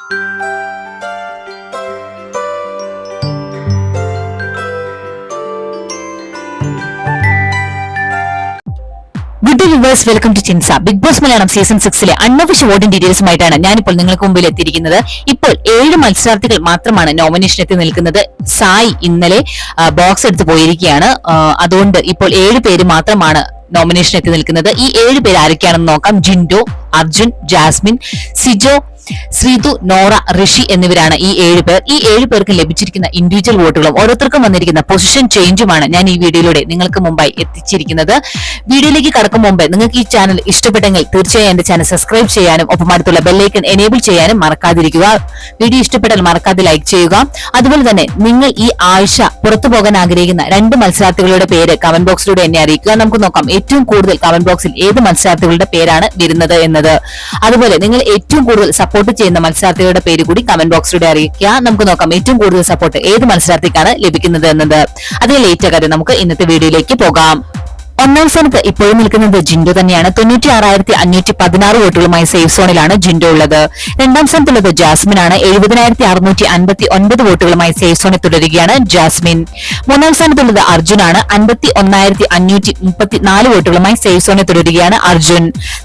Good viewers, welcome to Chinsa. Big Boss Malayalam season 6 unofficial voting ഡീറ്റെയിൽസുമായിട്ടാണ് ഞാനിപ്പോൾ നിങ്ങൾക്ക് മുമ്പിൽ എത്തിയിരിക്കുന്നത്. ഇപ്പോൾ 7 മത്സരാർത്ഥികൾ മാത്രമാണ് നോമിനേഷൻ എത്തി നിൽക്കുന്നത്. സായി ഇന്നലെ ബോക്സ് എടുത്ത് പോയിരിക്കുകയാണ്. അതുകൊണ്ട് ഇപ്പോൾ 7 പേര് മാത്രമാണ് നോമിനേഷൻ എത്തി നിൽക്കുന്നത്. ഈ 7 പേര് ആരൊക്കെയാണെന്ന് നോക്കാം. ജിൻഡോ, അർജുൻ, ജാസ്മിൻ, സിജോ, ശ്രീതു, നോറ, ഋഷി എന്നിവരാണ് ഈ 7 പേർ. ഈ 7 പേർക്ക് ലഭിച്ചിരിക്കുന്ന ഇൻഡിവിജ്വൽ വോട്ടുകളും ഓരോരുത്തർക്കും വന്നിരിക്കുന്ന പൊസിഷൻ ചേഞ്ചുമാണ് ഞാൻ ഈ വീഡിയോയിലൂടെ നിങ്ങൾക്ക് മുമ്പായി എത്തിച്ചിരിക്കുന്നത്. വീഡിയോയിലേക്ക് കടക്കും മുമ്പ് നിങ്ങൾക്ക് ഈ ചാനൽ ഇഷ്ടപ്പെട്ടെങ്കിൽ തീർച്ചയായും എന്റെ ചാനൽ സബ്സ്ക്രൈബ് ചെയ്യാനും ഒപ്പം അടുത്തുള്ള ബെല്ലൈക്കൺ എനേബിൾ ചെയ്യാനും മറക്കാതിരിക്കുക. വീഡിയോ ഇഷ്ടപ്പെട്ടാൽ മറക്കാതെ ലൈക്ക് ചെയ്യുക. അതുപോലെ തന്നെ നിങ്ങൾ ഈ ആഴ്ച പുറത്തു പോകാൻ ആഗ്രഹിക്കുന്ന 2 മത്സരാർത്ഥികളുടെ പേര് കമന്റ് ബോക്സിലൂടെ എന്നെ അറിയിക്കുക. നമുക്ക് നോക്കാം ഏറ്റവും കൂടുതൽ കമന്റ് ബോക്സിൽ ഏത് മത്സരാർത്ഥികളുടെ പേരാണ് വരുന്നത് എന്നത്. അതുപോലെ നിങ്ങൾ ഏറ്റവും കൂടുതൽ സപ്പോർട്ട് ചെയ്യുന്ന മത്സരാർത്ഥികളുടെ പേര് കൂടി കമന്റ് ബോക്സിലൂടെ അറിയിക്കുക. നമുക്ക് നോക്കാം ഏറ്റവും കൂടുതൽ സപ്പോർട്ട് ഏത് മത്സരാർത്ഥിക്കാണ് ലഭിക്കുന്നത് എന്നത്. അതിന് ലേറ്റ് ആകാതെ നമുക്ക് ഇന്നത്തെ വീഡിയോയിലേക്ക് പോകാം. ഒന്നാം സ്ഥാനത്ത് ഇപ്പോഴും നിൽക്കുന്നത് ജിൻഡോ തന്നെയാണ്. 96,516 വോട്ടുകളുമായി സേഫ് സോണിലാണ് ജിൻഡോ ഉള്ളത്. രണ്ടാം സ്ഥാനത്തുള്ളത് ജാസ്മിൻ ആണ്. 70,659 വോട്ടുകളുമായി സേഫ് സോണിൽ തുടരുകയാണ് ജാസ്മിൻ. മൂന്നാം സ്ഥാനത്തുള്ളത് അർജുൻ ആണ്. 51,534 വോട്ടുകളുമായി സേഫ് സോണിൽ തുടരുകയാണ് അർജുൻ.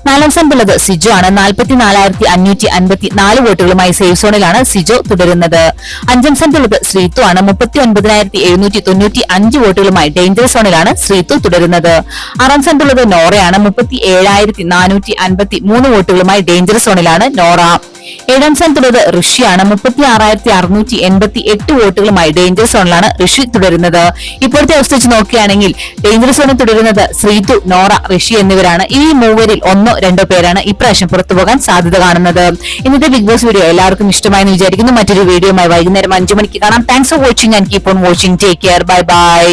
നാലാം സ്ഥാനത്തുള്ളത് സിജോ ആണ്. 44,554 വോട്ടുകളുമായി സേഫ് സോണിലാണ് സിജോ തുടരുന്നത്. അഞ്ചാം സ്ഥാനത്തുള്ളത് ശ്രീതു ആണ്. 39,795 വോട്ടുകളുമായി ഡേഞ്ചർ സോണിലാണ് ശ്രീതു തുടരുന്നത്. ആറാം സ്ഥാനത്തുള്ളത് നോറയാണ്. 37,453 വോട്ടുകളുമായി ഡേഞ്ചർ സോണിലാണ് നോറ. ഏഴാം സ്ഥാനത്തുള്ളത് ഋഷിയാണ്. 36,688 വോട്ടുകളുമായി ഡേഞ്ചർ സോണിലാണ് ഋഷി തുടരുന്നത്. ഇപ്പോഴത്തെ അവസ്ഥ വെച്ച് നോക്കുകയാണെങ്കിൽ ഡേഞ്ചർ സോണിൽ തുടരുന്നത് ശ്രീതു, നോറ, ഋഷി എന്നിവരാണ്. ഈ മൂവരിൽ 1-2 പേരാണ് ഇപ്രാവശ്യം പുറത്തുപോകാൻ സാധ്യത കാണുന്നത്. ഇന്നത്തെ ബിഗ് ബോസ് വീഡിയോ എല്ലാവർക്കും ഇഷ്ടമായെന്ന് വിചാരിക്കുന്നു. മറ്റൊരു വീഡിയോയുമായി വൈകുന്നേരം 5 മണിക്ക് കാണാം. Thanks for watching and keep on watching. Take care. Bye bye.